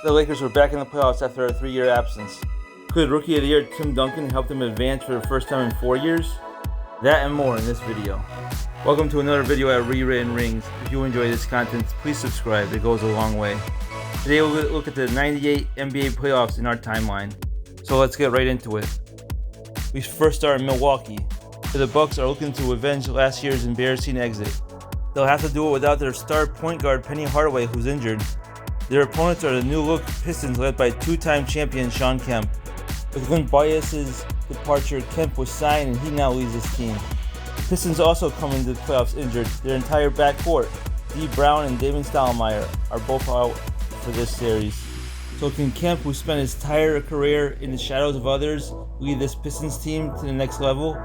The Lakers were back in the playoffs after a 3-year absence. Could Rookie of the Year Tim Duncan help them advance for the first time in 4 years? That and more in this video. Welcome to another video at Rewritten Rings. If you enjoy this content, please subscribe. It goes a long way. Today we'll look at the 98 NBA playoffs in our timeline. So let's get right into it. We first start in Milwaukee, where the Bucks are looking to avenge last year's embarrassing exit. They'll have to do it without their star point guard Penny Hardaway, who's injured. Their opponents are the new-look Pistons led by two-time champion Shawn Kemp. With Len Bias' departure, Kemp was signed and he now leads his team. The Pistons also come into the playoffs injured. Their entire backcourt, D. Brown and David Stoudemire, are both out for this series. So can Kemp, who spent his entire career in the shadows of others, lead this Pistons team to the next level?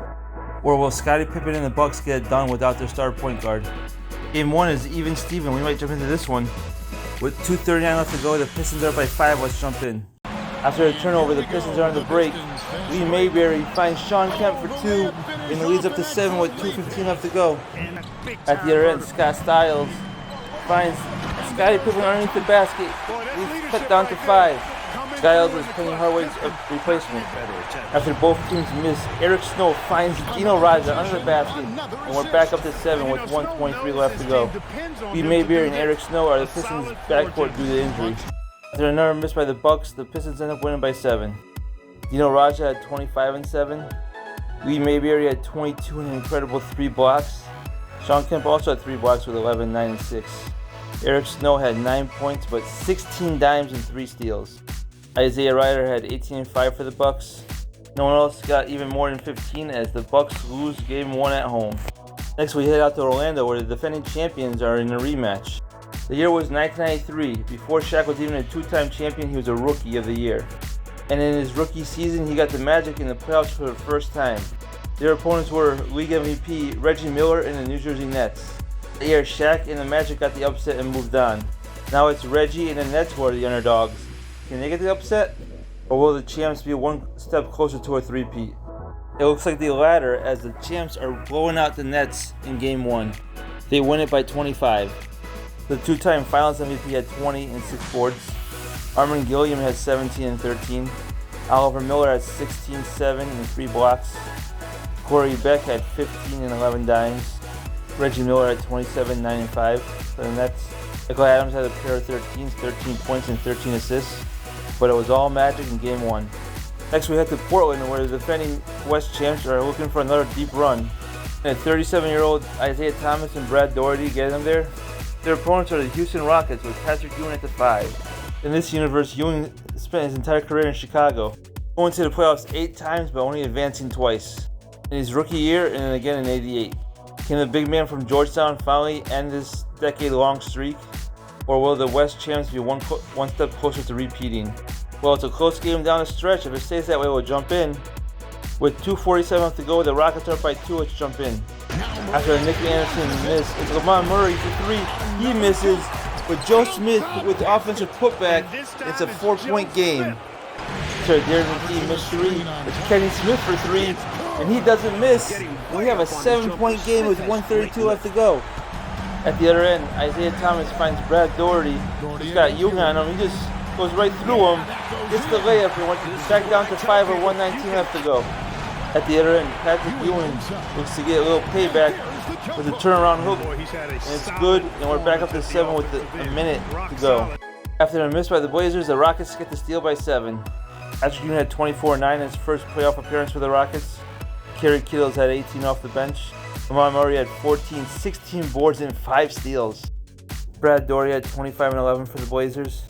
Or will Scottie Pippen and the Bucks get it done without their star point guard? Game 1 is even Steven. We might jump into this one. With 2:39 left to go, the Pistons are up by 5. Let's jump in. After a turnover, the Pistons are on the break. Lee Mayberry finds Shawn Kemp for 2 and leads up to 7 with 2:15 left to go. At the other end, Scott Styles finds Scottie Pippen underneath the basket. He's cut down to 5. Styles is Penny Hardaway's replacement. After both teams miss, Eric Snow finds Dino Raja under the basket, and we're back up to 7 with 1:23 left to go. Lee Mayberry and Eric Snow are the Pistons' backcourt due to injury. After another miss by the Bucks, the Pistons end up winning by 7. Dino Raja had 25 and 7. Lee Mayberry had 22 and an incredible 3 blocks. Shawn Kemp also had 3 blocks with 11, 9, and 6. Eric Snow had 9 points but 16 dimes and 3 steals. Isaiah Ryder had 18 and 5 for the Bucks. No one else got even more than 15 as the Bucks lose Game 1 at home. Next we head out to Orlando where the defending champions are in a rematch. The year was 1993. Before Shaq was even a 2-time champion, he was a Rookie of the Year. And in his rookie season, he got the Magic in the playoffs for the first time. Their opponents were League MVP Reggie Miller and the New Jersey Nets. That year, Shaq and the Magic got the upset and moved on. Now it's Reggie and the Nets who are the underdogs. Can they get the upset? Or will the champs be one step closer to a three-peat? It looks like the latter as the champs are blowing out the Nets in Game 1. They win it by 25. The 2-time Finals MVP had 20 and 6 boards. Armin Gilliam had 17 and 13. Oliver Miller had 16, 7 and 3 blocks. Corey Beck had 15 and 11 dimes. Reggie Miller had 27, 9 and 5 for the Nets. Michael Adams had a pair of 13s, 13 points and 13 assists. But it was all Magic in Game 1. Next we head to Portland where the defending West champs are looking for another deep run. And 37-year-old Isaiah Thomas and Brad Daugherty get them there. Their opponents are the Houston Rockets with Patrick Ewing at the 5. In this universe, Ewing spent his entire career in Chicago, going to the playoffs 8 times but only advancing twice. In his rookie year and then again in '88. Can the big man from Georgetown finally end this decade-long streak? Or will the West champs be one step closer to repeating? Well, it's a close game down the stretch. If it stays that way, we'll jump in. With 2:47 left to go, the Rockets are up by 2. Let's jump in. After a Nick Anderson miss, it's Lamont Murray for 3. He misses, but Joe Smith with the offensive putback. It's a 4-point game. So Darren McKee missed 3. It's Kenny Smith for 3, and he doesn't miss. We have a 7-point game with 1:32 left to go. At the other end, Isaiah Thomas finds Brad Daugherty. He's got Ewing on him. He just goes right through him, gets the layup, and went back down to 5 with 1:19 left to go. At the other end, Patrick Ewing looks to get a little payback with a turnaround hook, and it's good, and we're back up to 7 with a minute to go. After a miss by the Blazers, the Rockets get the steal by 7. Patrick Ewing had 24-9 in his first playoff appearance for the Rockets. Kerry Kittles had 18 off the bench. Lamont Murray had 14, 16 boards and 5 steals. Brad Daugherty had 25 and 11 for the Blazers.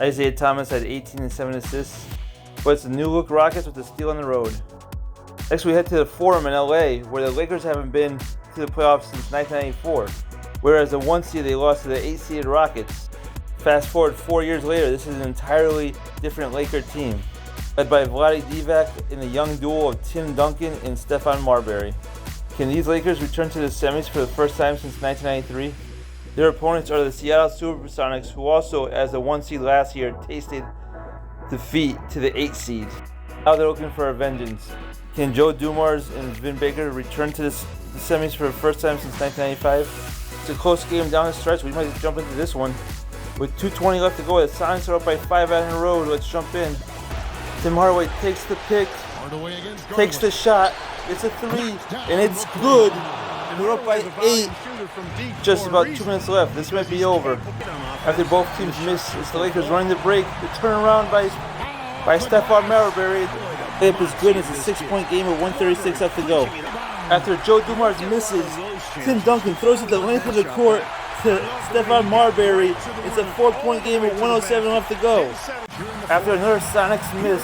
Isaiah Thomas had 18 and 7 assists. But it's the new-look Rockets with the steal on the road. Next we head to the Forum in LA, where the Lakers haven't been to the playoffs since 1994. Whereas the 1 seed they lost to the 8-seeded Rockets. Fast forward 4 years later, this is an entirely different Laker team, led by Vlade Divac in the young duo of Tim Duncan and Stephon Marbury. Can these Lakers return to the semis for the first time since 1993? Their opponents are the Seattle Supersonics, who also, as the 1 seed last year, tasted defeat to the 8 seed. Now they're looking for a vengeance. Can Joe Dumars and Vin Baker return to the semis for the first time since 1995? It's a close game down the stretch. We might jump into this one. With 2:20 left to go, the Sonics are up by 5 out in a row. Let's jump in. Tim Hardaway takes the pick, takes the shot, it's a three, and it's good. They're up by 8. Just about 2 minutes left. This might be over. After both teams miss, it's the Lakers running the break. The turnaround by Stephon Marbury. Layup is good. It's a 6-point game with 1:36 left to go. After Joe Dumars misses, Tim Duncan throws it the length of the court to Stephon Marbury. It's a 4-point game with 1:07 left to go. After another Sonics miss,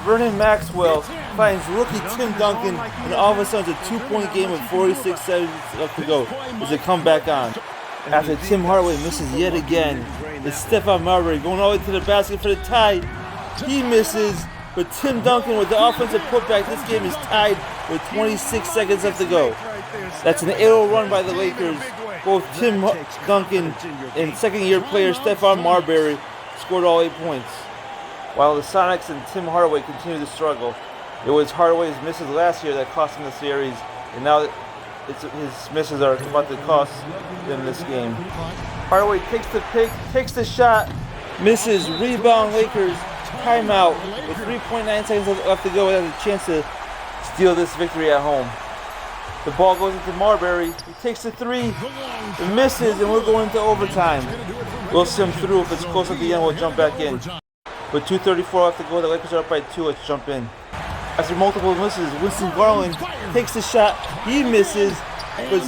Vernon Maxwell finds rookie Tim Duncan, and all of a sudden it's a 2-point game with 46 seconds left to go as they come back on. After Tim Hardaway misses yet again, it's Stephon Marbury going all the way to the basket for the tie. He misses, but Tim Duncan with the offensive putback. This game is tied with 26 seconds left to go. That's an 8-0 run by the Lakers. Both Tim Duncan and second-year player Stephon Marbury scored all 8 points. While the Sonics and Tim Hardaway continue to struggle, it was Hardaway's misses last year that cost him the series, and now his misses are about to cost them this game. Hardaway takes the pick, takes the shot, misses, rebound Lakers, timeout with 3.9 seconds left to go. He has a chance to steal this victory at home. The ball goes into Marbury, he takes the three, it misses, and we're going into overtime. We'll sim through. If it's close at the end, we'll jump back in. With 2:34 left to go, the Lakers are up by 2. Let's jump in. After multiple misses, Winston Garland takes the shot. He misses. But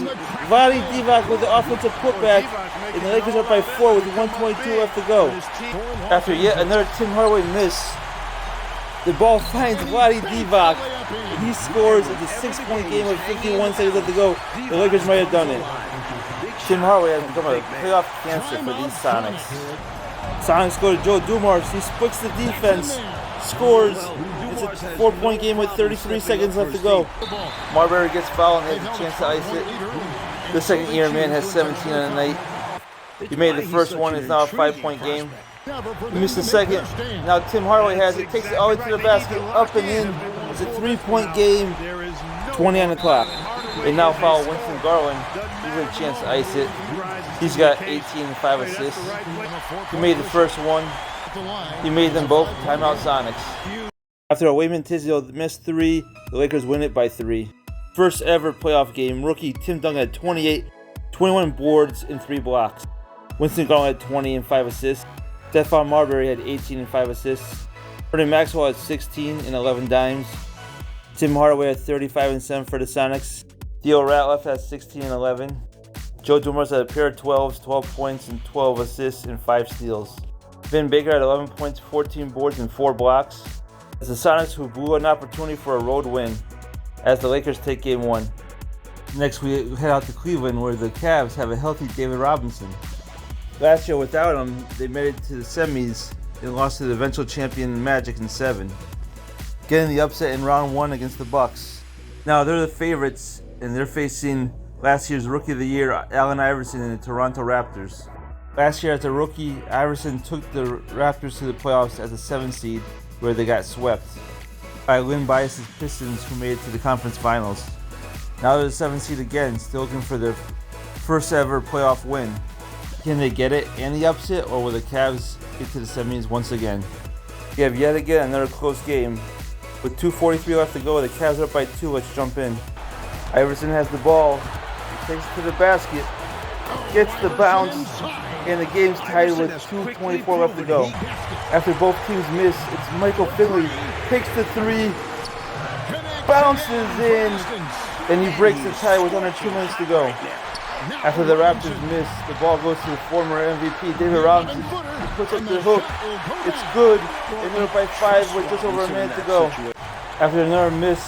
Vlade Divac with the offensive putback, and the Lakers are up by 4 with 1:22 left to go. After yet another Tim Hardaway miss, the ball finds Vlade Divac. He scores. It's a 6-point game with 51 seconds left to go. The Lakers might have done it. Tim Hardaway has become a playoff cancer for these Sonics. Sonics go to Joe Dumars. He splits the defense, scores. It's a 4-point game with 33 seconds left to go. Marbury gets fouled and has a chance to ice it. The second-year man has 17 on the night. He made the first one. It's now a 5-point game. He missed the second. Now Tim Hardaway has it. Takes it all the way to the basket, up and in. It's a 3-point game. 20 on the clock. They now foul Winston Garland. He's got a chance to ice it. He's got 18 and 5 assists. He made the first one. He made them both. Timeout Sonics. After a Wayman Tisdale missed 3, the Lakers win it by 3. First ever playoff game. Rookie Tim Duncan had 28, 21 boards and 3 blocks. Winston Garland had 20 and 5 assists. Stephon Marbury had 18 and 5 assists. Vernon Maxwell had 16 and 11 dimes. Tim Hardaway had 35 and 7 for the Sonics. Theo Ratliff had 16 and 11. Joe Dumars had a pair of 12s, 12 points, and 12 assists and 5 steals. Vin Baker had 11 points, 14 boards, and 4 blocks. It's the Sonics who blew an opportunity for a road win as the Lakers take Game 1. Next, we head out to Cleveland where the Cavs have a healthy David Robinson. Last year, without him, they made it to the semis and lost to the eventual champion Magic in 7, getting the upset in round 1 against the Bucks. Now, they're the favorites, and they're facing last year's Rookie of the Year, Allen Iverson, and the Toronto Raptors. Last year, as a rookie, Iverson took the Raptors to the playoffs as a 7 seed, where they got swept by Len Bias' Pistons, who made it to the conference finals. Now they're the 7 seed again, still looking for their first ever playoff win. Can they get it and the upset, or will the Cavs get to the semis once again? We have yet again another close game. With 2:43 left to go, the Cavs are up by 2. Let's jump in. Iverson has the ball. He takes it to the basket. Gets the bounce. And the game's tied with 2:24 left to go. After both teams miss, it's Michael Finley. Takes the 3. Bounces in. And he breaks the tie with under 2 minutes to go. After the Raptors miss, the ball goes to the former MVP, David Robinson. He puts up the hook. It's good. And they're up by 5 with just over a minute to go. After another miss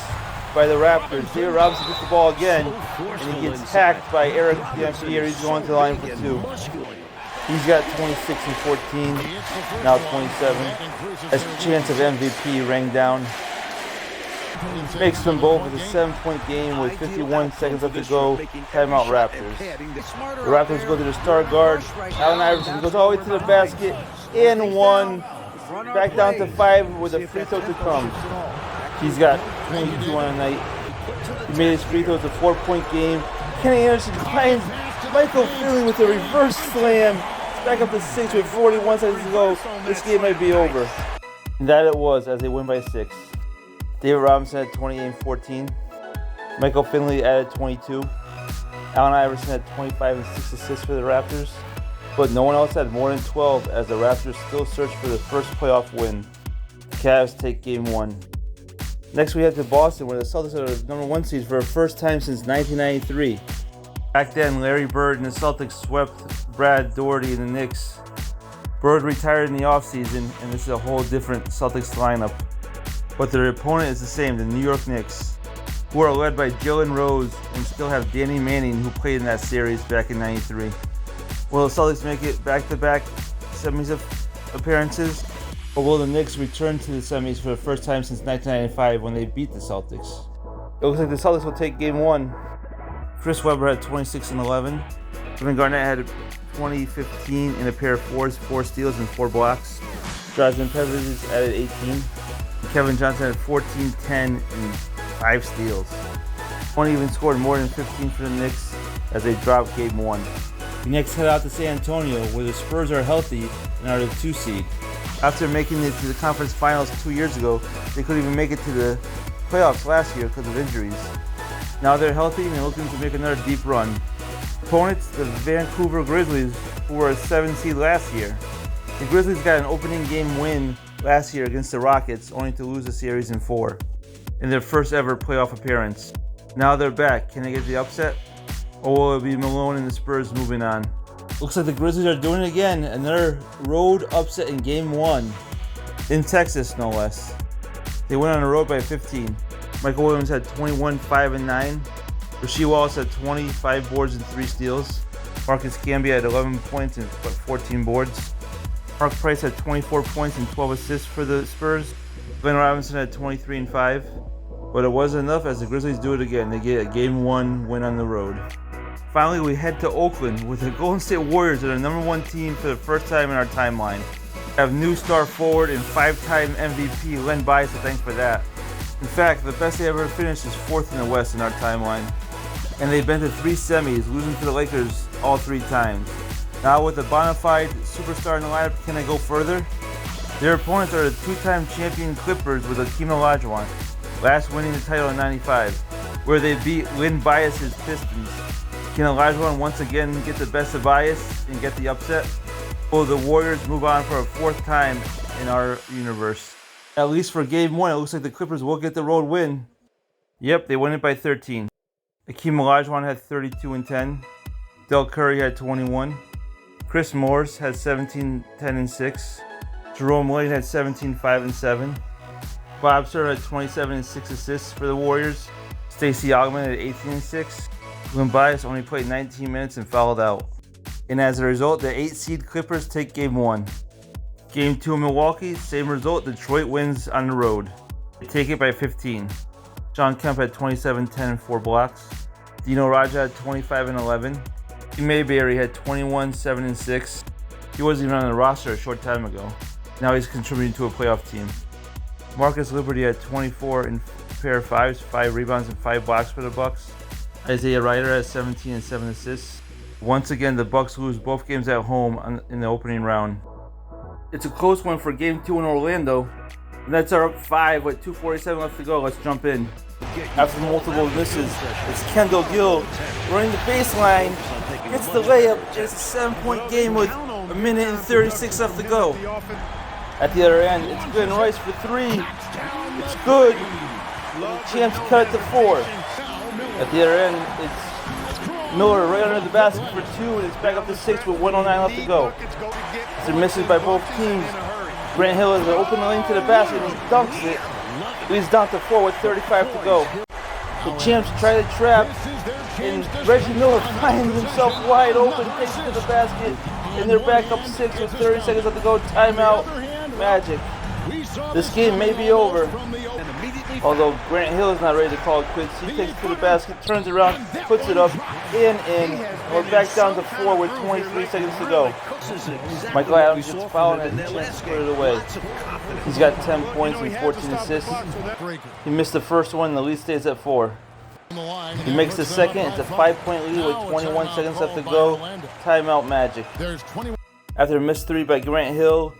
by the Raptors, David Robinson gets the ball again, and he gets hacked by Eric Dampier. He's going to the line for 2. He's got 26 and 14, now 27. As chance of MVP rang down. Makes them both with a 7-point game with 51 seconds left to go. Timeout Raptors. The Raptors go to the star guard. Allen Iverson goes all the way to the basket. And 1. Back down to 5 with a free throw to come. He's got 22 on the night. He made his free throw. It's a 4-point game. Kenny Anderson finds Michael Finley with a reverse slam. back up to 6 with 41 seconds to go. This game might be over. And that it was, as they win by 6. David Robinson had 28 and 14. Michael Finley added 22. Allen Iverson had 25 and 6 assists for the Raptors. But no one else had more than 12 as the Raptors still search for their first playoff win. The Cavs take Game 1. Next we head to Boston, where the Celtics are the number 1 seed for the first time since 1993. Back then, Larry Bird and the Celtics swept Brad Daugherty and the Knicks. Bird retired in the offseason, and this is a whole different Celtics lineup. But their opponent is the same, the New York Knicks, who are led by Jalen Rose and still have Danny Manning, who played in that series back in '93. Will the Celtics make it back-to-back semis appearances, or will the Knicks return to the semis for the first time since 1995 when they beat the Celtics? It looks like the Celtics will take Game 1. Chris Webber had 26 and 11. Kevin Garnett had 20-15 in a pair of 4 steals and 4 blocks. Drazen Petrovic added 18. And Kevin Johnson had 14, 10, and 5 steals. One even scored more than 15 for the Knicks as they dropped Game 1. The Knicks head out to San Antonio, where the Spurs are healthy and are the 2 seed. After making it to the conference finals 2 years ago, they couldn't even make it to the playoffs last year because of injuries. Now they're healthy and they're looking to make another deep run. Opponents, the Vancouver Grizzlies, who were a 7 seed last year. The Grizzlies got an opening game win last year against the Rockets, only to lose the series in 4 in their first ever playoff appearance. Now they're back. Can they get the upset? Or will it be Malone and the Spurs moving on? Looks like the Grizzlies are doing it again. Another road upset in Game 1. In Texas, no less. They went on the road by 15. Michael Williams had 21, 5, and 9. Rasheed Wallace had 25 boards and 3 steals. Marcus Camby had 11 points and 14 boards. Mark Price had 24 points and 12 assists for the Spurs. Glenn Robinson had 23 and 5. But it wasn't enough as the Grizzlies do it again. They get a Game 1 win on the road. Finally, we head to Oakland with the Golden State Warriors, that are the number 1 team for the first time in our timeline. We have new star forward and 5-time MVP Len Bias to thank for that. In fact, the best they ever finished is 4th in the West in our timeline. And they've been to 3 semis, losing to the Lakers all 3 times. Now with a bona fide superstar in the lineup, can they go further? Their opponents are the 2-time champion Clippers with Hakeem Olajuwon, last winning the title in '95, where they beat Len Bias' Pistons. Can Olajuwon once again get the best of Bias and get the upset? Will the Warriors move on for a 4th time in our universe? At least for Game 1, it looks like the Clippers will get the road win. Yep, they win it by 13. Hakeem Olajuwon had 32 and 10. Del Curry had 21. Chris Morris had 17, 10, and 6. Jerome Lane had 17, 5, and 7. Bob Serr had 27 and 6 assists for the Warriors. Stacey Augmon had 18 and 6. Len Bias only played 19 minutes and fouled out. And as a result, the 8-seed Clippers take Game 1. Game 2 in Milwaukee, same result, Detroit wins on the road. They take it by 15. Shawn Kemp had 27, 10, and 4 blocks. Dino Raja had 25 and 11. Mayberry had 21, 7, and 6. He wasn't even on the roster a short time ago. Now he's contributing to a playoff team. Marcus Liberty had 24 in a pair of 5s, 5 rebounds, and 5 blocks for the Bucks. Isaiah Ryder has 17 and 7 assists. Once again, the Bucks lose both games at home in the opening round. It's a close one for Game 2 in Orlando. The Nets are up 5 with 2:47 left to go. Let's jump in. After multiple misses, it's Kendall Gill running the baseline, gets the layup, and it's a 7-point game with 1 minute and 36 left to go. At the other end, it's Glenn Rice for 3. It's good. The champs cut it to 4. At the other end, it's Miller right under the basket for 2, and it's back up to 6 with 1:09 left to go. After misses by both teams, Grant Hill has an open lane to the basket and he dunks it. Leads down to 4 with 35 to go. The champs try to trap, and Reggie Miller finds himself wide open, takes it to the basket, and they're back up 6 with 30 seconds left to go. Timeout, Magic. This game may be over. Although Grant Hill is not ready to call it quits, he takes it to the basket, turns around, puts it up, in. We're back down to 4 with 23 seconds to go. Michael Adams gets fouled and the chance to put it away. He's got 10 points and 14 assists. He missed the first one, and the lead stays at 4. He makes the second. It's a 5-point lead with 21 seconds left to go. Timeout, Magic. After a missed 3 by Grant Hill,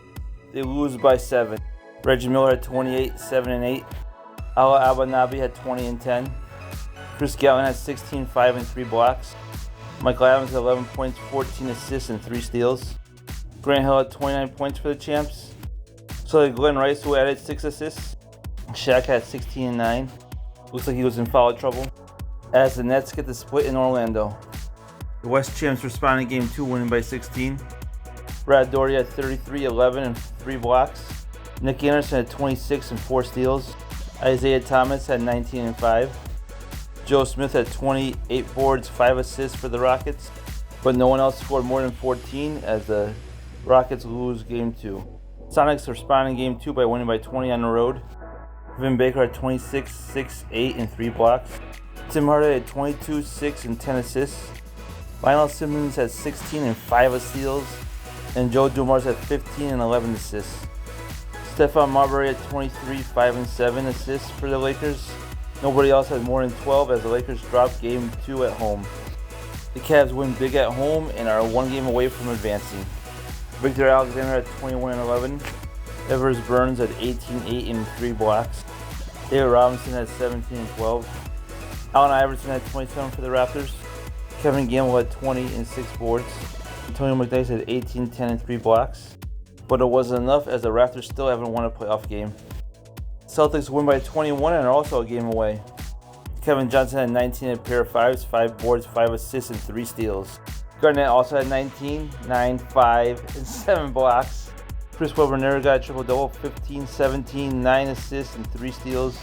they lose by 7. Reggie Miller had 28, 7 and 8. Allen Iverson had 20 and 10. Chris Gallen had 16, 5 and 3 blocks. Michael Adams had 11 points, 14 assists and 3 steals. Grant Hill had 29 points for the champs. So Glenn Rice, who added 6 assists. Shaq had 16 and 9. Looks like he was in foul trouble. As the Nets get the split in Orlando. The West champs respond in Game 2, winning by 16. Brad Daugherty had 33, 11 and 3 blocks. Nick Anderson had 26 and 4 steals. Isaiah Thomas had 19 and 5. Joe Smith had 28 boards, 5 assists for the Rockets, but no one else scored more than 14 as the Rockets lose Game 2. Sonics respond in Game 2 by winning by 20 on the road. Vin Baker had 26, 6, 8 and 3 blocks. Tim Hardaway had 22, 6 and 10 assists. Lionel Simmons had 16 and 5 steals. And Joe Dumars had 15 and 11 assists. Stephon Marbury had 23, 5 and 7 assists for the Lakers. Nobody else had more than 12 as the Lakers dropped Game 2 at home. The Cavs win big at home and are 1 game away from advancing. Victor Alexander had 21 and 11. Evers Burns had 18, 8 and 3 blocks. David Robinson had 17 and 12. Allen Iverson had 27 for the Raptors. Kevin Gamble had 20 and 6 boards. Antonio McDyess had 18, 10 and 3 blocks. But it wasn't enough as the Raptors still haven't won a playoff game. Celtics win by 21 and are also a game away. Kevin Johnson had 19 and a pair of 5s, 5 boards, 5 assists and 3 steals. Garnett also had 19, 9, 5 and 7 blocks. Chris Webber never got a triple-double, 15, 17, 9 assists and 3 steals.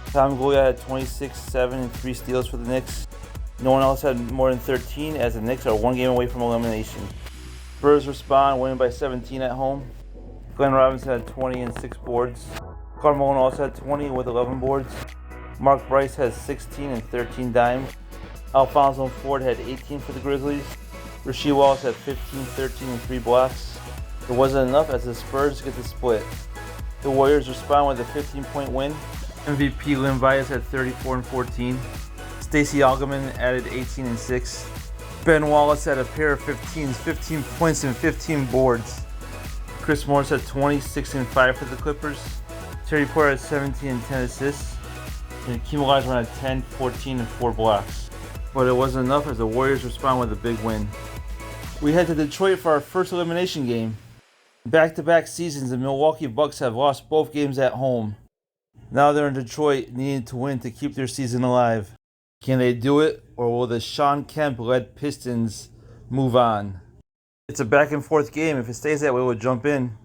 Tom Goya had 26, 7 and 3 steals for the Knicks. No one else had more than 13 as the Knicks are 1 game away from elimination. Spurs respond, winning by 17 at home. Glenn Robinson had 20 and 6 boards. Karl Malone also had 20 with 11 boards. Mark Bryce has 16 and 13 dimes. Alfonso Ford had 18 for the Grizzlies. Rasheed Wallace had 15, 13 and 3 blocks. It wasn't enough as the Spurs get the split. The Warriors respond with a 15-point win. MVP Len Bias had 34 and 14. Stacey Augmon added 18 and 6. Ben Wallace had a pair of 15s, 15 points and 15 boards. Chris Morris had 26 and 5 for the Clippers. Terry Porter had 17 and 10 assists. And Hakeem Olajuwon had 10, 14 and 4 blocks. But it wasn't enough as the Warriors respond with a big win. We head to Detroit for our first elimination game. Back-to-back seasons, the Milwaukee Bucks have lost both games at home. Now they're in Detroit, needing to win to keep their season alive. Can they do it, or will the Shawn Kemp-led Pistons move on? It's a back-and-forth game. If it stays that way, we'll jump in.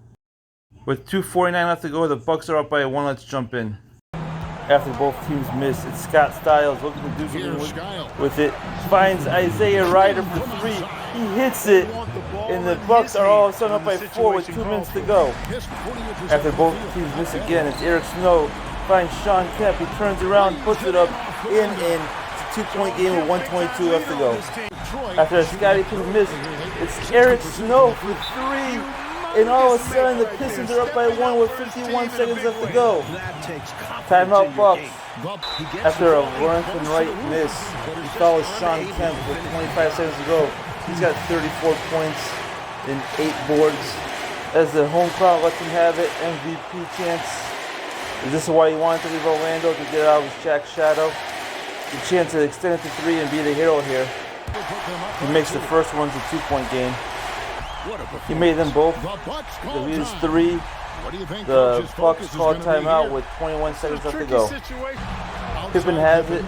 With 2:49 left to go, the Bucks are up by 1. Let's jump in. After both teams miss, it's Scott Skiles looking to do something with it. Finds Isaiah Ryder for 3. He hits it, and the Bucks are all of a sudden up by 4 with 2 minutes to go. After both teams miss again, it's Eric Snow. Finds Shawn Kemp. He turns around, puts it up, in. It's a 2-point game with 1:22 left to go. After a Scottie Pippen miss, it's Eric Snow for 3. And all of a sudden, the Pistons are up by 1 with 51 seconds left to go. Timeout Bucks. After a run from right miss, he follows Shawn Kemp with 25 seconds to go. He's got 34 points and 8 boards. As the home crowd lets him have it, MVP chance. Is this why he wanted to leave Orlando to get out of Shaq's shadow? The chance to extend it to 3 and be the hero here. He makes the first one a 2-point game. He made them both. The lead is 3. The Bucks call timeout with 21 seconds left to go. Pippen has it.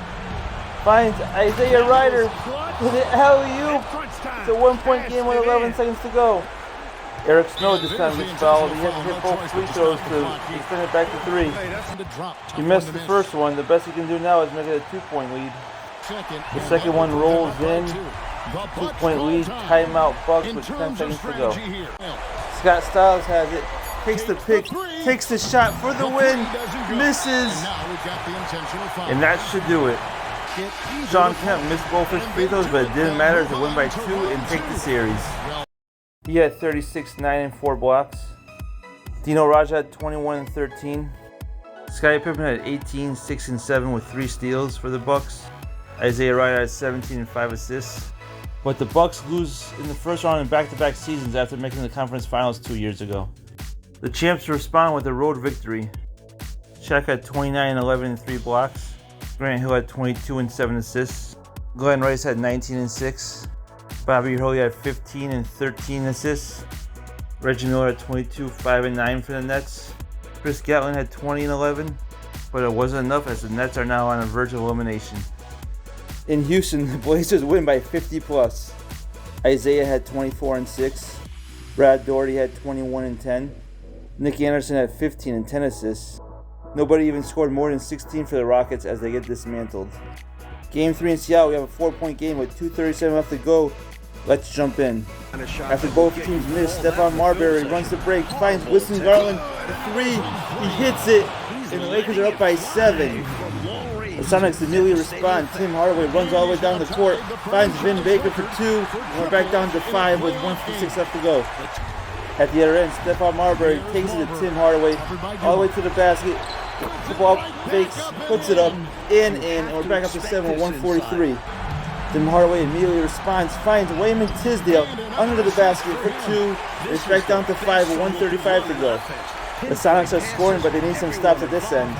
Finds Isaiah Ryder with an alley-oop. It's a 1-point game with 11 seconds to go. Eric Snow this time gets fouled. He has to hit both free throws to extend it back to 3. He missed the first one. The best he can do now is make it a 2-point lead. The second one rolls in. 2-point lead, timeout Bucks with 10 seconds to go. Scott Skiles has it, takes the pick, takes the shot for the win, misses, and that should do it. Shawn Kemp missed both his free throws, but it didn't matter to win by 2 and take the series. He had 36, 9 and 4 blocks. Dino Raja had 21 and 13. Scottie Pippen had 18, 6 and 7 with 3 steals for the Bucks. Isaiah Ryder had 17 and 5 assists. But the Bucks lose in the first round in back-to-back seasons after making the conference finals 2 years ago. The champs respond with a road victory. Shaq had 29 and 11 and 3 blocks. Grant Hill had 22 and 7 assists. Glenn Rice had 19 and 6. Bobby Hurley had 15 and 13 assists. Reggie Miller had 22, 5 and 9 for the Nets. Chris Gatlin had 20 and 11, but it wasn't enough as the Nets are now on the verge of elimination. In Houston, the Blazers win by 50 plus. Isaiah had 24 and 6. Brad Daugherty had 21 and 10. Nick Anderson had 15 and 10 assists. Nobody even scored more than 16 for the Rockets as they get dismantled. Game 3 in Seattle, we have a 4-point game with 2:37 left to go. Let's jump in. After both teams miss, Stephon Marbury runs the break, finds Winston Garland for 3. He hits it, and the Lakers are up by 7. The Sonics immediately respond. Tim Hardaway runs all the way down the court, finds Vin Baker for 2, and we're back down to 5 with 1:56 left to go. At the other end, Stephon Marbury takes it to Tim Hardaway, all the way to the basket. The ball fakes, puts it up, and we're back up to 7 with 1:43. Tim Hardaway immediately responds, finds Wayman Tisdale under the basket for 2. It's back down to 5 with 1:35 to go. The Sonics are scoring, but they need some stops at this end.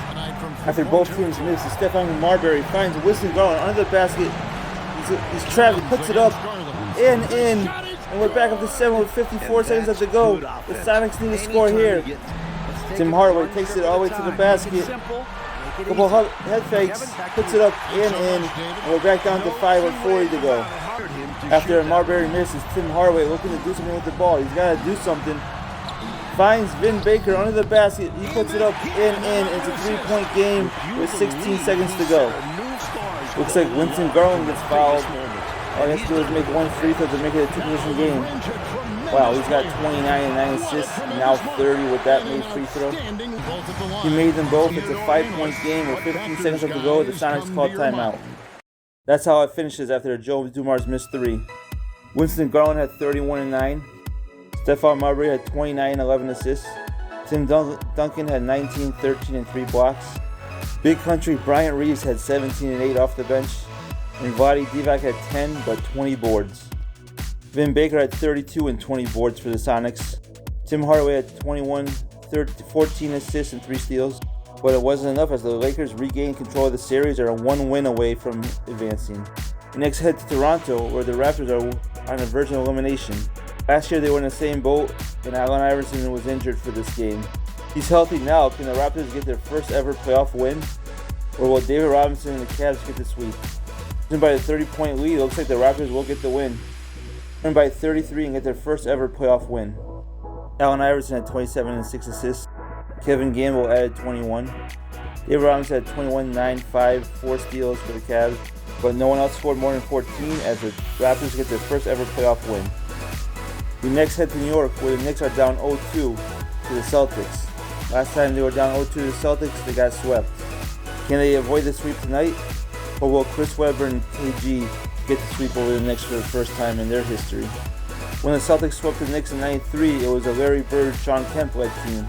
After both teams miss, Stephon Marbury finds Winston Garland under the basket. He's trapped, he puts it up, and we're back up to 7 with 54 seconds left to go. The Sonics need to score here. Tim Hardaway takes it all the way to the basket. Couple head fakes, puts it up and we're back down to 5 with 40 to go. After Marbury misses, Tim Hardaway looking to do something with the ball. He's got to do something. Finds Vin Baker under the basket. He puts it up and it's a 3-point game with 16 seconds to go. Looks like Winston Garland gets fouled. All he has to do is make one free throw to make it a 2-possession game. Wow, he's got 29 and 9 assists, now 30 with that made free throw. He made them both. It's a 5-point game with 15 seconds left to go. The Sonics called timeout. That's how it finishes after Joe Dumars missed 3. Winston Garland had 31 and 9. Stephon Marbury had 29 and 11 assists. Tim Duncan had 19, 13 and 3 blocks. Big Country Bryant Reeves had 17 and 8 off the bench. And Vlade Divac had 10 but 20 boards. Vin Baker had 32 and 20 boards for the Sonics. Tim Hardaway had 21, 14 assists and 3 steals, but it wasn't enough as the Lakers regained control of the series and are 1 win away from advancing. The Knicks head to Toronto, where the Raptors are on the verge of elimination. Last year they were in the same boat, and Allen Iverson was injured for this game. He's healthy now. Can the Raptors get their first ever playoff win? Or will David Robinson and the Cavs get the sweep? By a 30-point lead, it looks like the Raptors will get the win. Win by 33 and get their first ever playoff win. Allen Iverson had 27 and 6 assists. Kevin Gamble added 21. David Robinson had 21, 9, 5, 4 steals for the Cavs, but no one else scored more than 14 as the Raptors get their first ever playoff win. We next head to New York, where the Knicks are down 0-2 to the Celtics. Last time they were down 0-2 to the Celtics, they got swept. Can they avoid the sweep tonight? Or will Chris Webber and KG get the sweep over the Knicks for the first time in their history? When the Celtics swept the Knicks in '93, it was a Larry Bird, Shawn Kemp led team.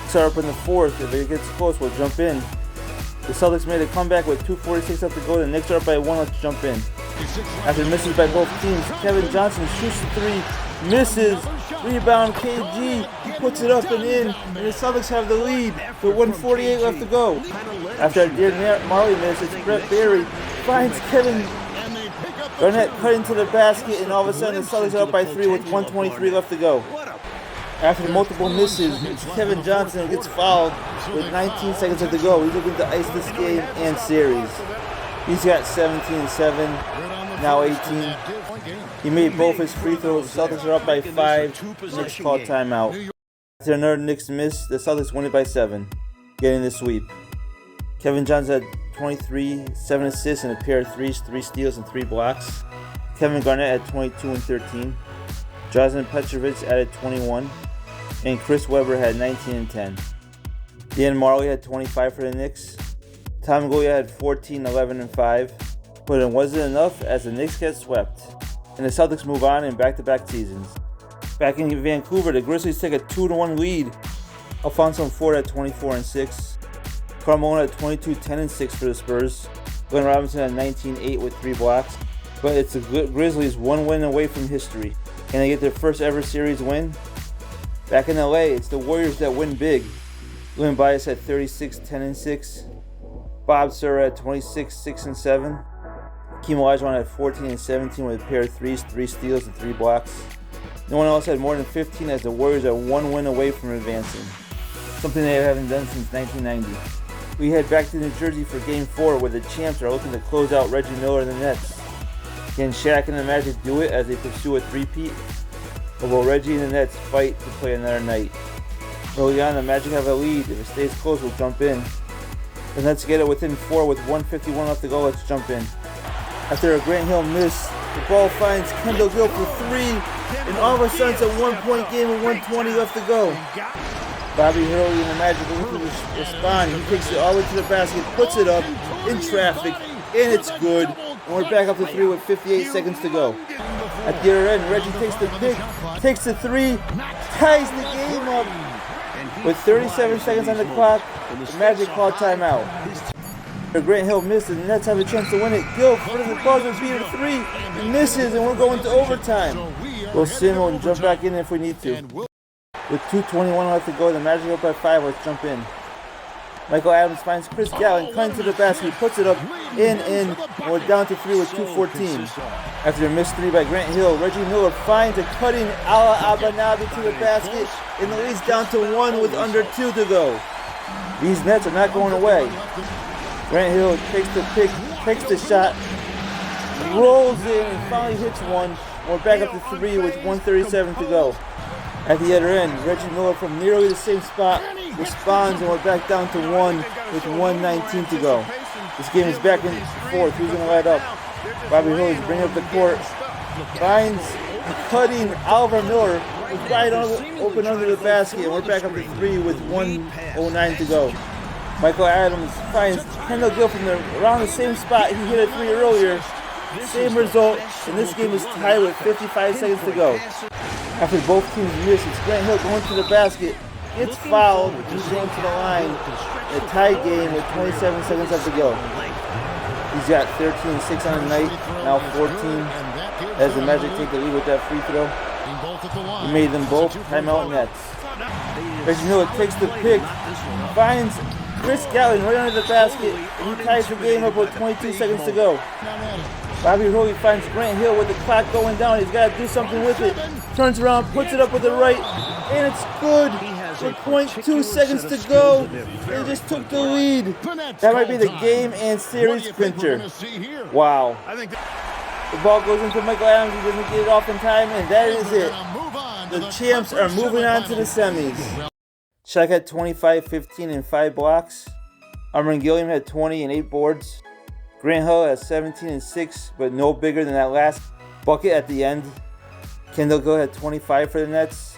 Start up in the fourth. If it gets close, we'll jump in. The Celtics made a comeback with 2:46 left to go. The Knicks are up by 1. Let's jump in. After misses by both teams, Kevin Johnson shoots the 3, misses, rebound KG, he puts it up and in, and the Celtics have the lead with 1:48 left to go. After a Dear Marley miss, it's Brett Berry finds Kevin Garnett cut into the basket, and all of a sudden the Celtics are up by 3 with 1:23 left to go. After multiple misses, it's Kevin Johnson who gets fouled with 19 seconds left to go. He's looking to ice this game and series. He's got 17 and 7, now 18. He made both his free throws. The Celtics are up by 5. Knicks called timeout. After another Knicks miss, the Celtics win it by 7, getting the sweep. Kevin Johnson had 23, 7 assists and a pair of threes, 3 steals and 3 blocks. Kevin Garnett had 22 and 13. Drazen Petrovic added 21. And Chris Webber had 19 and 10. Dan Marley had 25 for the Knicks. Tom Goya had 14, 11 and 5. But it wasn't enough as the Knicks get swept. And the Celtics move on in back-to-back seasons. Back in Vancouver, the Grizzlies take a 2-1 lead. Alfonso Ford at 24 and 6. Carmona at 22, 10 and 6 for the Spurs. Glenn Robinson at 19, 8 with 3 blocks. but it's the Grizzlies one win away from history. Can they get their first ever series win? Back in LA, it's the Warriors that win big. Len Bias at 36, 10 and 6. Bob Sura at 26, 6 and 7. Hakeem Olajuwon at 14 and 17 with a pair of threes, 3 steals, and 3 blocks. No one else had more than 15 as the Warriors are one win away from advancing, something they haven't done since 1990. We head back to New Jersey for Game 4 where the champs are looking to close out Reggie Miller and the Nets. Can Shaq and the Magic do it as they pursue a three-peat? Or will Reggie and the Nets fight to play another night? Early on, the Magic have a lead. If it stays close, we'll jump in. The Nets get it within 4 with 1:51 left to go. Let's jump in. After a Grant Hill miss, the ball finds Kendall Gill for 3, and all of a sudden it's a 1-point game with 1:20 left to go. Bobby Hurley and the Magic are looking to respond. He takes it all the way to the basket, puts it up in traffic, and it's good. And we're back up to 3 with 58 seconds to go. At the other end, Reggie takes the pick, takes the 3, ties the game up. With 37 seconds on the clock, the Magic call timeout. Grant Hill misses, and the Nets have a chance to win it. Gill for the buzzer beater 3, and misses, and we're going to overtime. We'll simmer and jump back in if we need to. With 2:21 left to go, the Magic up by 5. Let's jump in. Michael Adams finds Chris Gallen, cutting to the basket, puts it up, and we're down to 3 with 2:14. After a missed 3 by Grant Hill, Reggie Miller finds a cutting Allen Iverson to the basket, and the lead's down to 1 with under 2 to go. These Nets are not going away. Grant Hill takes the pick, takes the shot, rolls in, and finally hits one. We're back up to 3 with 1:37 to go. At the other end, Reggie Miller from nearly the same spot responds, and we're back down to 1 with 1:19 to go. This game is back in 4th. Who's going to light up? Bobby Hurley's bringing up the court. Finds cutting Alvin Miller, who's right open under the basket, and we're back up to 3 with 1:09 to go. Michael Adams finds Kendall Gill from around the same spot he hit a 3 earlier. Same result, and this game is tied with 55 seconds to go. After both teams miss, it's Grant Hill going to the basket, gets fouled, he's going to the line. A tie game with 27 seconds left to go. He's got 13 and 6 on the night, now 14. As the Magic take the lead with that free throw. He made them both timeout Nets. Reggie Miller takes the pick, finds Chris Gallen right under the basket, and he ties the game up with 22 seconds to go. Bobby Hurley finds Grant Hill with the clock going down. He's got to do something with it. Turns around, puts it up with the right, and it's good. With 0.2 seconds to go, they just took the lead. That might be the game and series clincher. Wow. The ball goes into Michael Adams. He doesn't get it off in time, and that is it. The champs are moving on to the semis. Shaq had 25, 15, and 5 blocks. Armin Gilliam had 20 and 8 boards. Grant Hill has 17 and 6, but no bigger than that last bucket at the end. Kendall Gill had 25 for the Nets.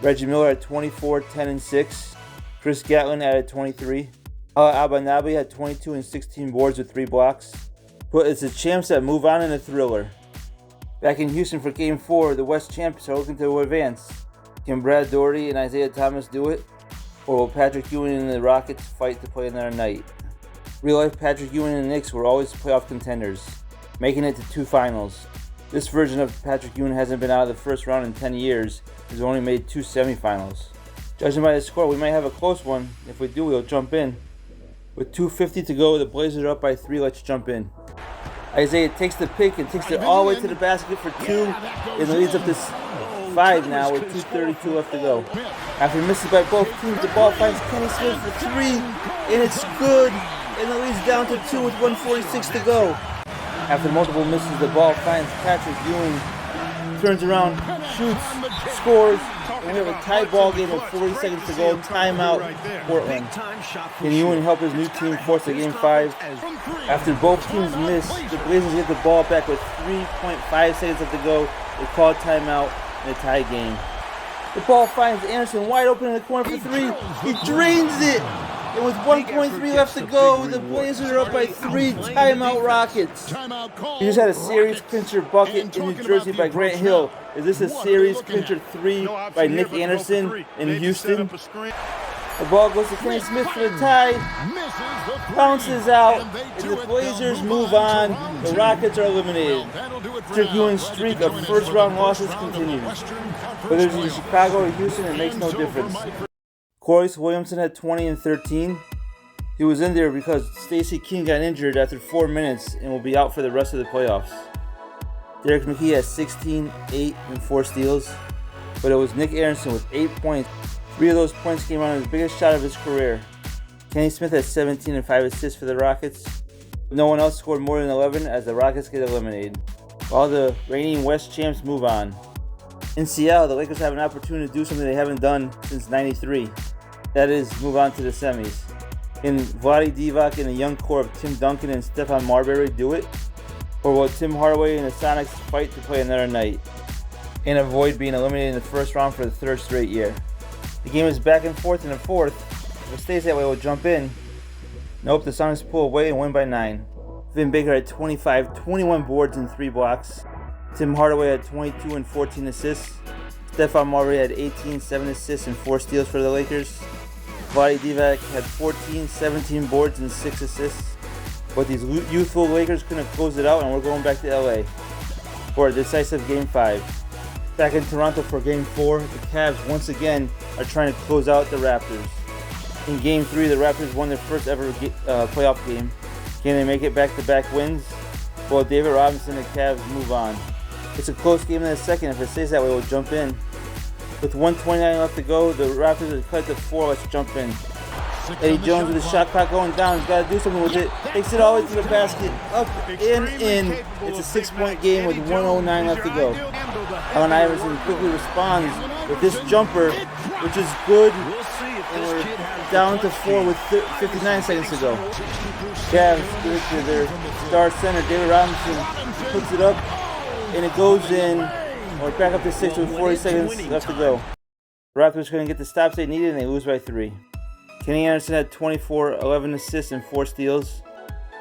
Reggie Miller had 24, 10 and 6. Chris Gatlin added 23. Abanabi had 22 and 16 boards with 3 blocks. But it's the champs that move on in a thriller. Back in Houston for Game 4, the West champions are looking to advance. Can Brad Daugherty and Isaiah Thomas do it? Or will Patrick Ewing and the Rockets fight to play another night? Real-life Patrick Ewing and the Knicks were always playoff contenders, making it to 2 finals. This version of Patrick Ewing hasn't been out of the first round in 10 years. He's only made 2 semifinals. Judging by the score, we might have a close one. If we do, we'll jump in. With 2:50 to go, the Blazers are up by 3. Let's jump in. Isaiah takes the pick and takes it all the way to the basket for 2, and leads up to 5 now with 2:32 left to go. After misses by both teams, the ball finds Kenny Smith for 3, and it's good, and the lead's down to 2 with 1:46 to go. After multiple misses, the ball finds Patrick Ewing, turns around, shoots, scores, and we have a tie ball game with 40 seconds to go. Timeout, Portland. Can Ewing help his new team force a Game 5? After both teams miss, the Blazers get the ball back with 3.5 seconds left to go. They call timeout in a tie game. The ball finds Anderson wide open in the corner for 3. He drains it! And with 1.3 left to go, the Blazers are up by 3. Timeout Rockets. We just had a series clincher bucket in New Jersey by Grant Hill. Is this a series clincher 3 by Nick Anderson in Houston? The ball goes to Kenny Smith for the tie. Bounces out, and the Blazers move on. The Rockets are eliminated. Patrick Ewing's streak of first-round losses continues. Whether it's in Chicago or Houston, it makes no difference. Corliss Williamson had 20 and 13. He was in there because Stacey King got injured after 4 minutes and will be out for the rest of the playoffs. Derek McKee had 16, 8, and 4 steals. But it was Nick Aronson with 8 points. 3 of those points came on his biggest shot of his career. Kenny Smith had 17 and 5 assists for the Rockets. No one else scored more than 11 as the Rockets get eliminated, while the reigning West champs move on. In Seattle, the Lakers have an opportunity to do something they haven't done since '93. That is, move on to the semis. Can Vlade Divac and the young core of Tim Duncan and Stephon Marbury do it? Or will Tim Hardaway and the Sonics fight to play another night and avoid being eliminated in the first round for the 3rd straight year? The game is back and forth in the 4th. If it stays that way, we'll jump in. Nope, the Sonics pull away and win by 9. Vin Baker had 25, 21 boards and 3 blocks. Tim Hardaway had 22 and 14 assists. Stephon Marbury had 18, 7 assists and 4 steals for the Lakers. Vlade Divac had 14, 17 boards and 6 assists. But these youthful Lakers couldn't close it out, and we're going back to LA for a decisive Game 5. Back in Toronto for Game 4, the Cavs once again are trying to close out the Raptors. In Game 3, the Raptors won their first ever playoff game. Can they make it back-to-back wins? Well, David Robinson and the Cavs move on. It's a close game in the second. If it stays that way, we'll jump in. With 1:29 left to go, the Raptors are cut to 4. Let's jump in. Eddie Jones with the shot clock going down. He's got to do something with it. Takes it all the way to the basket. Up, in. It's a 6-point game with 1:09 left to go. Allen Iverson quickly responds with this jumper, which is good. And we're down to 4 with 59 seconds to go. Cavs give it to their star center, David Robinson, puts it up, and it goes in. We're back up to 6 with 40 seconds left to go. The Raptors couldn't get the stops they needed, and they lose by 3. Kenny Anderson had 24, 11 assists, and 4 steals.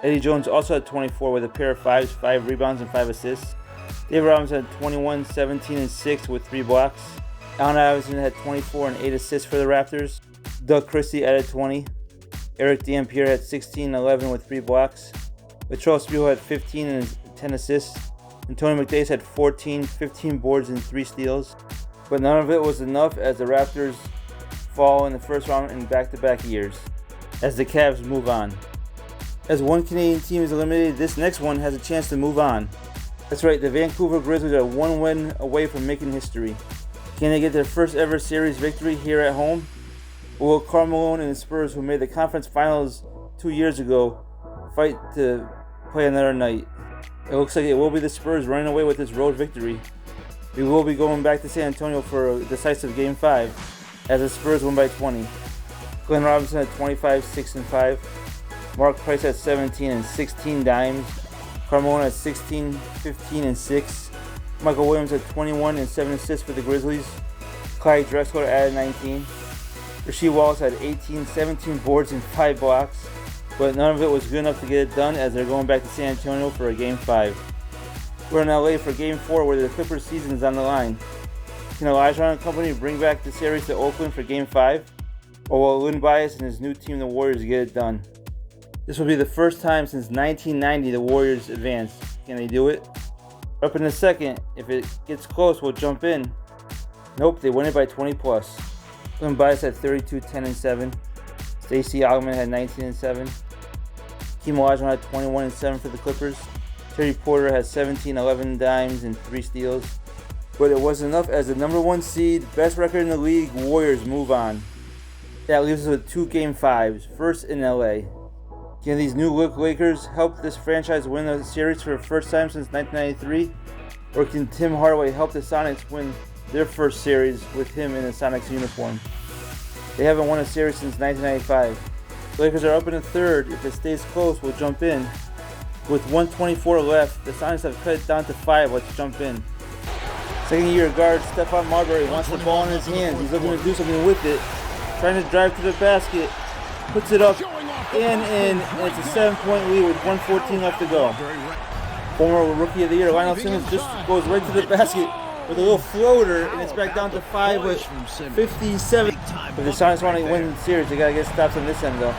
Eddie Jones also had 24 with a pair of 5s, 5 rebounds, and 5 assists. David Robinson had 21, 17, and 6 with 3 blocks. Allen Iverson had 24 and 8 assists for the Raptors. Doug Christie added 20. Eric Dampier had 16 and 11 with 3 blocks. Latrell Sprewell had 15 and 10 assists. And Tony McDace had 14, 15 boards and 3 steals. But none of it was enough as the Raptors fall in the first round in back-to-back years as the Cavs move on. As one Canadian team is eliminated, this next one has a chance to move on. That's right, the Vancouver Grizzlies are 1 win away from making history. Can they get their first ever series victory here at home? Or will Karl Malone and the Spurs, who made the conference finals 2 years ago, fight to play another night? It looks like it will be the Spurs running away with this road victory. We will be going back to San Antonio for a decisive Game 5 as the Spurs win by 20. Glenn Robinson had 25, 6, and 5. Mark Price had 17 and 16 dimes. Karl Malone had 16, 15, and 6. Michael Williams had 21 and 7 assists for the Grizzlies. Clyde Drexler added 19. Rasheed Wallace had 18, 17 boards and 5 blocks, but none of it was good enough to get it done as they're going back to San Antonio for a Game 5. We're in LA for Game 4 where the Clippers season is on the line. Can Elijah and company bring back the series to Oakland for Game 5? Or will Len Bias and his new team, the Warriors, get it done? This will be the first time since 1990 the Warriors advance. Can they do it? Up in a second. If it gets close, we'll jump in. Nope, they win it by 20 plus. Len Bias had 32, 10, and 7. Stacey Augmon had 19 and 7. Hakeem Olajuwon had 21 and 7 for the Clippers. Terry Porter had 17, 11 dimes, and 3 steals. But it wasn't enough as the number 1 seed, best record in the league, Warriors move on. That leaves us with 2 Game 5s, first in LA. Can these new look Lakers help this franchise win the series for the first time since 1993? Or can Tim Hardaway help the Sonics win their first series with him in the Sonics uniform? They haven't won a series since 1995. The Lakers are up in the 3rd. If it stays close, we'll jump in. With 1:24 left, the Sonics have cut it down to 5. Let's jump in. Second-year guard Stephon Marbury wants the ball in his hands. He's looking to do something with it. Trying to drive to the basket. Puts it up and it's a 7-point lead with 1:14 left to go. Former Rookie of the Year Lionel Simmons just goes right to the basket. with a little floater, and it's back down to 5 with 57. If the Sonics want to win the series, they got to get stops on this end, though.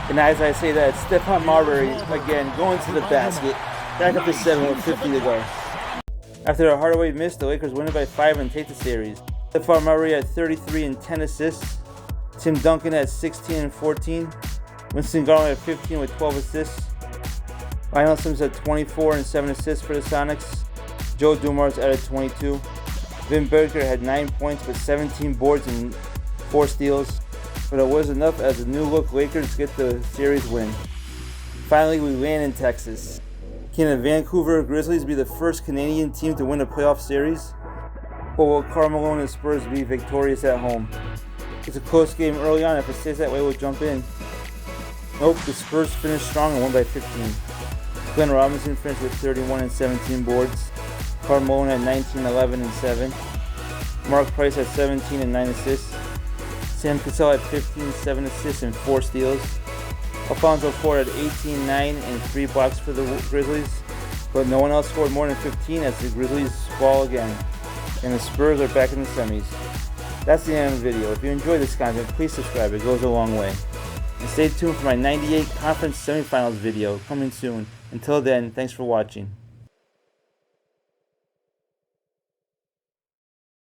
And as I say that, Stephon Marbury, again, going to the basket. Back up to 7 with 50 to go. After a Hardaway miss, the Lakers win it by 5 and take the series. Stephon Marbury had 33 and 10 assists. Tim Duncan had 16 and 14. Winston Garland had 15 with 12 assists. Lionel Simmons had 24 and 7 assists for the Sonics. Joe Dumars added 22. Vin Baker had 9 points with 17 boards and 4 steals. But it was enough as the new-look Lakers get the series win. Finally, we land in Texas. Can the Vancouver Grizzlies be the first Canadian team to win a playoff series? Or will Carmelo and the Spurs be victorious at home? It's a close game early on. If it stays that way, we'll jump in. Nope, the Spurs finished strong and won by 15. Glenn Robinson finished with 31 and 17 boards. Carmelo had 19, 11, and 7. Mark Price had 17 and 9 assists. Sam Cassell had 15, 7 assists, and 4 steals. Alfonso Ford had 18, 9, and 3 blocks for the Grizzlies. But no one else scored more than 15 as the Grizzlies fall again. And the Spurs are back in the semis. That's the end of the video. If you enjoyed this content, please subscribe. It goes a long way. And stay tuned for my 98 conference semifinals video coming soon. Until then, thanks for watching.